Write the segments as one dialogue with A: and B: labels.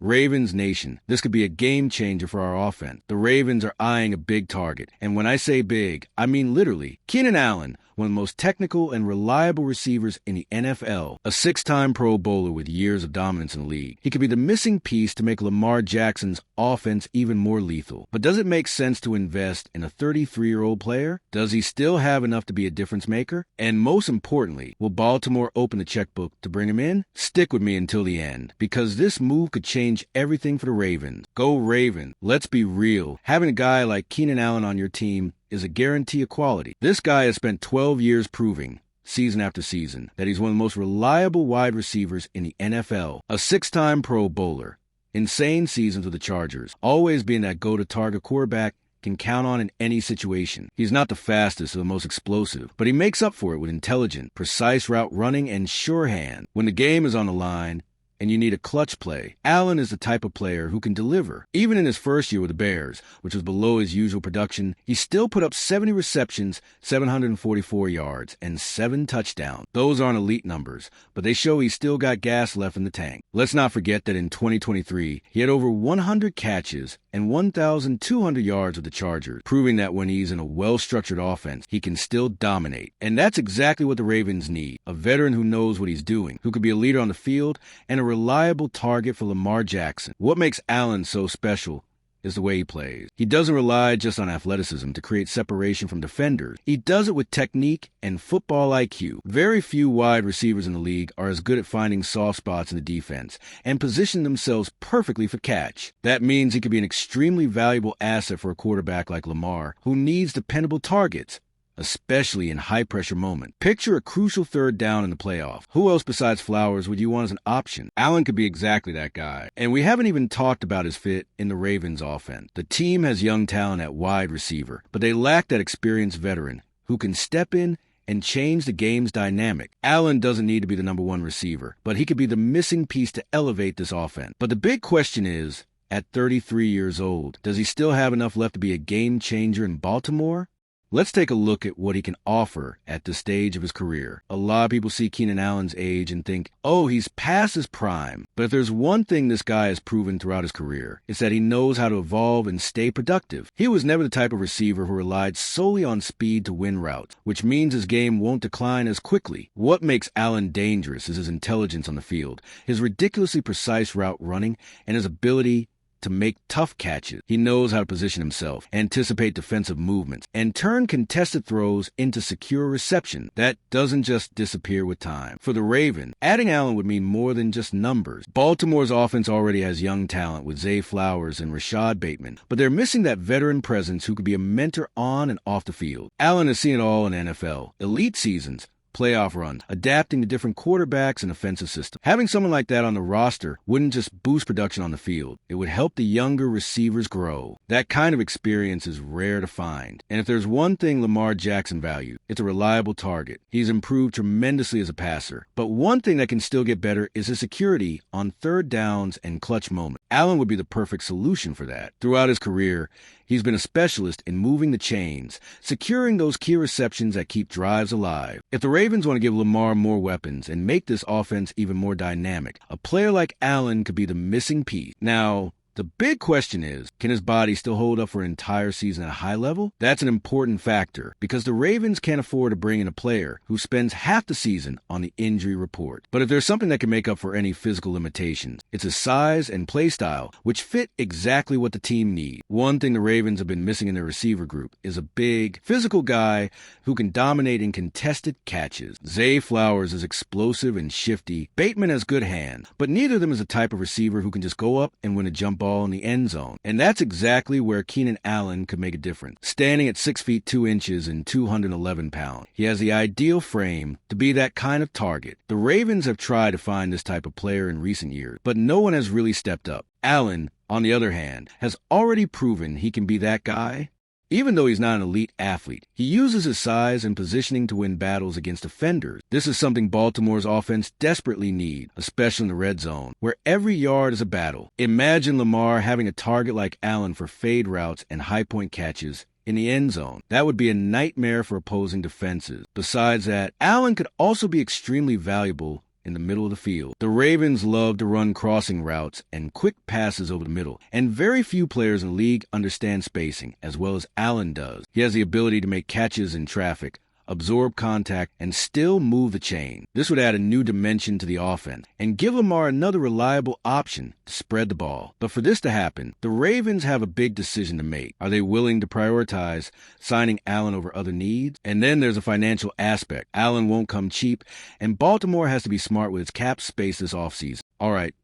A: Ravens Nation, this could be a game changer for our offense. The Ravens are eyeing a big target. And when I say big, I mean literally. Keenan Allen, one of the most technical and reliable receivers in the NFL, a 6-time Pro Bowler with years of dominance in the league. He could be the missing piece to make Lamar Jackson's offense even more lethal. But does it make sense to invest in a 33-year-old player? Does he still have enough to be a difference maker? And most importantly, will Baltimore open the checkbook to bring him in? Stick with me until the end, because this move could change everything for the Ravens. Go Ravens. Let's be real. Having a guy like Keenan Allen on your team is a guarantee of quality. This guy has spent 12 years proving, season after season, that he's one of the most reliable wide receivers in the NFL. A 6-time Pro Bowler, insane seasons with the Chargers, always being that go-to-target quarterback can count on in any situation. He's not the fastest or the most explosive, but he makes up for it with intelligent, precise route running and sure hand. When the game is on the line, and you need a clutch play, Allen is the type of player who can deliver. Even in his first year with the Bears, which was below his usual production, he still put up 70 receptions, 744 yards, and 7 touchdowns. Those aren't elite numbers, but they show he's still got gas left in the tank. Let's not forget that in 2023, he had over 100 catches and 1,200 yards with the Chargers, proving that when he's in a well-structured offense, he can still dominate. And that's exactly what the Ravens need, a veteran who knows what he's doing, who could be a leader on the field, and a reliable target for Lamar Jackson. What makes Allen so special is the way he plays. He doesn't rely just on athleticism to create separation from defenders. He does it with technique and football IQ. Very few wide receivers in the league are as good at finding soft spots in the defense and position themselves perfectly for catch. That means he could be an extremely valuable asset for a quarterback like Lamar, who needs dependable targets, especially in high-pressure moments. Picture a crucial third down in the playoff. Who else besides Flowers would you want as an option? Allen could be exactly that guy. And we haven't even talked about his fit in the Ravens offense. The team has young talent at wide receiver, but they lack that experienced veteran who can step in and change the game's dynamic. Allen doesn't need to be the number one receiver, but he could be the missing piece to elevate this offense. But the big question is, at 33 years old, does he still have enough left to be a game changer in Baltimore? Let's take a look at what he can offer at this stage of his career. A lot of people see Keenan Allen's age and think, oh, he's past his prime. But if there's one thing this guy has proven throughout his career, it's that he knows how to evolve and stay productive. He was never the type of receiver who relied solely on speed to win routes, which means his game won't decline as quickly. What makes Allen dangerous is his intelligence on the field, his ridiculously precise route running, and his ability to make tough catches. He knows how to position himself, anticipate defensive movements, and turn contested throws into secure reception. That doesn't just disappear with time. For the Ravens, adding Allen would mean more than just numbers. Baltimore's offense already has young talent with Zay Flowers and Rashad Bateman, but they're missing that veteran presence who could be a mentor on and off the field. Allen has seen it all in the NFL. Elite seasons, playoff runs, adapting to different quarterbacks and offensive systems. Having someone like that on the roster wouldn't just boost production on the field. It would help the younger receivers grow. That kind of experience is rare to find. And if there's one thing Lamar Jackson values, it's a reliable target. He's improved tremendously as a passer. But one thing that can still get better is his security on third downs and clutch moments. Allen would be the perfect solution for that. Throughout his career, he's been a specialist in moving the chains, securing those key receptions that keep drives alive. If the Ravens want to give Lamar more weapons and make this offense even more dynamic, a player like Allen could be the missing piece. Now, the big question is, can his body still hold up for an entire season at a high level? That's an important factor because the Ravens can't afford to bring in a player who spends half the season on the injury report. But if there's something that can make up for any physical limitations, it's his size and play style, which fit exactly what the team needs. One thing the Ravens have been missing in their receiver group is a big, physical guy who can dominate in contested catches. Zay Flowers is explosive and shifty. Bateman has good hands, but neither of them is the type of receiver who can just go up and win a jump ball in the end zone. And that's exactly where Keenan Allen could make a difference. Standing at 6 feet 2 inches and 211 pounds, he has the ideal frame to be that kind of target. The Ravens have tried to find this type of player in recent years, but no one has really stepped up. Allen, on the other hand, has already proven he can be that guy. Even though he's not an elite athlete, he uses his size and positioning to win battles against defenders. This is something Baltimore's offense desperately needs, especially in the red zone, where every yard is a battle. Imagine Lamar having a target like Allen for fade routes and high-point catches in the end zone. That would be a nightmare for opposing defenses. Besides that, Allen could also be extremely valuable in the middle of the field. The Ravens love to run crossing routes and quick passes over the middle, and very few players in the league understand spacing as well as Allen does. He has the ability to make catches in traffic, absorb contact, and still move the chain. This would add a new dimension to the offense and give Lamar another reliable option to spread the ball. But for this to happen, the Ravens have a big decision to make. Are they willing to prioritize signing Allen over other needs? And then there's a financial aspect. Allen won't come cheap, and Baltimore has to be smart with its cap space this offseason. All right,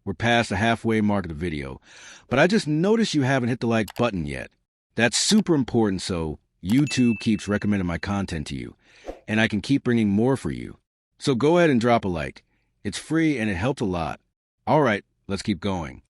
A: we're past the halfway mark of the video, but I just noticed you haven't hit the like button yet. That's super important, so YouTube keeps recommending my content to you, and I can keep bringing more for you. So go ahead and drop a like. It's free and it helps a lot. All right, let's keep going.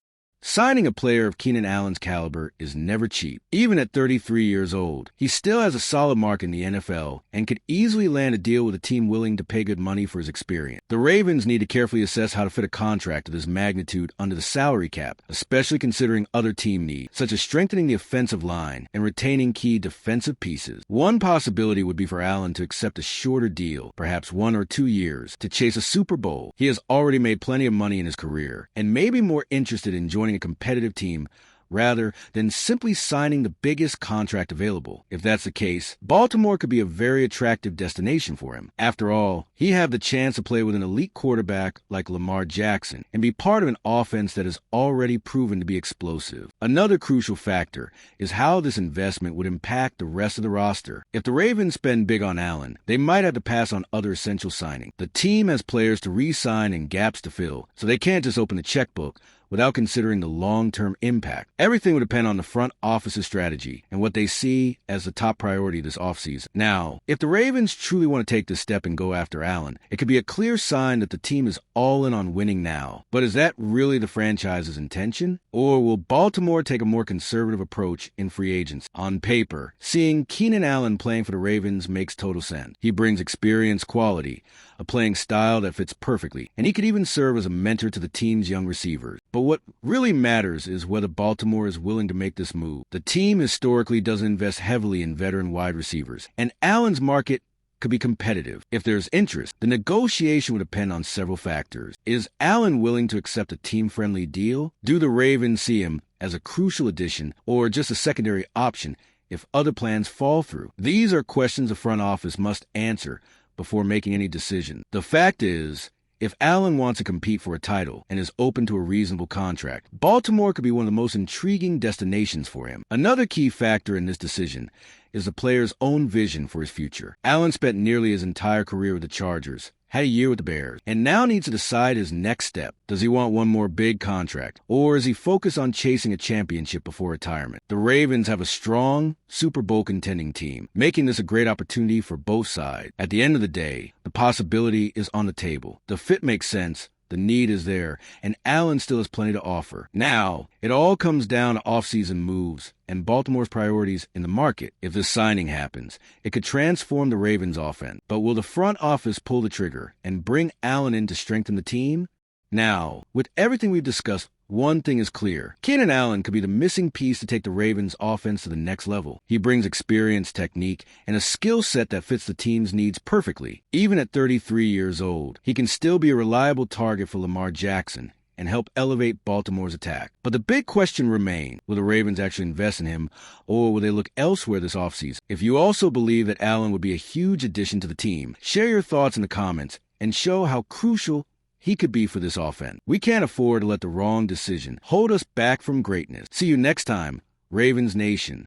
A: Signing a player of Keenan Allen's caliber is never cheap. Even at 33 years old, he still has a solid mark in the NFL and could easily land a deal with a team willing to pay good money for his experience. The Ravens need to carefully assess how to fit a contract of this magnitude under the salary cap, especially considering other team needs, such as strengthening the offensive line and retaining key defensive pieces. One possibility would be for Allen to accept a shorter deal, perhaps 1 or 2 years, to chase a Super Bowl. He has already made plenty of money in his career and may be more interested in joining a competitive team rather than simply signing the biggest contract available. If that's the case, Baltimore could be a very attractive destination for him. After all, he have the chance to play with an elite quarterback like Lamar Jackson and be part of an offense that is already proven to be explosive. Another crucial factor is how this investment would impact the rest of the roster. If the Ravens spend big on Allen, they might have to pass on other essential signings. The team has players to re-sign and gaps to fill, so they can't just open the checkbook without considering the long-term impact. Everything would depend on the front office's strategy and what they see as the top priority this offseason. Now, if the Ravens truly want to take this step and go after Allen, it could be a clear sign that the team is all in on winning now. But is that really the franchise's intention? Or will Baltimore take a more conservative approach in free agency? On paper, seeing Keenan Allen playing for the Ravens makes total sense. He brings experience, quality, a playing style that fits perfectly, and he could even serve as a mentor to the team's young receivers. But what really matters is whether Baltimore is willing to make this move. The team historically doesn't invest heavily in veteran wide receivers, and Allen's market could be competitive. If there's interest, the negotiation would depend on several factors. Is Allen willing to accept a team-friendly deal? Do the Ravens see him as a crucial addition or just a secondary option if other plans fall through? These are questions the front office must answer before making any decision. The fact is, if Allen wants to compete for a title and is open to a reasonable contract, Baltimore could be one of the most intriguing destinations for him. Another key factor in this decision is the player's own vision for his future. Allen spent nearly his entire career with the Chargers, had a year with the Bears, and now needs to decide his next step. Does he want one more big contract, or is he focused on chasing a championship before retirement? The Ravens have a strong Super Bowl contending team, making this a great opportunity for both sides. At the end of the day, the possibility is on the table. The fit makes sense, the need is there, and Allen still has plenty to offer. Now, it all comes down to offseason moves and Baltimore's priorities in the market. If this signing happens, it could transform the Ravens' offense. But will the front office pull the trigger and bring Allen in to strengthen the team? Now, with everything we've discussed, one thing is clear. Keenan Allen could be the missing piece to take the Ravens' offense to the next level. He brings experience, technique, and a skill set that fits the team's needs perfectly. Even at 33 years old, he can still be a reliable target for Lamar Jackson and help elevate Baltimore's attack. But the big question remains, will the Ravens actually invest in him, or will they look elsewhere this offseason? If you also believe that Allen would be a huge addition to the team, share your thoughts in the comments and show how crucial he could be for this offense. We can't afford to let the wrong decision hold us back from greatness. See you next time, Ravens Nation.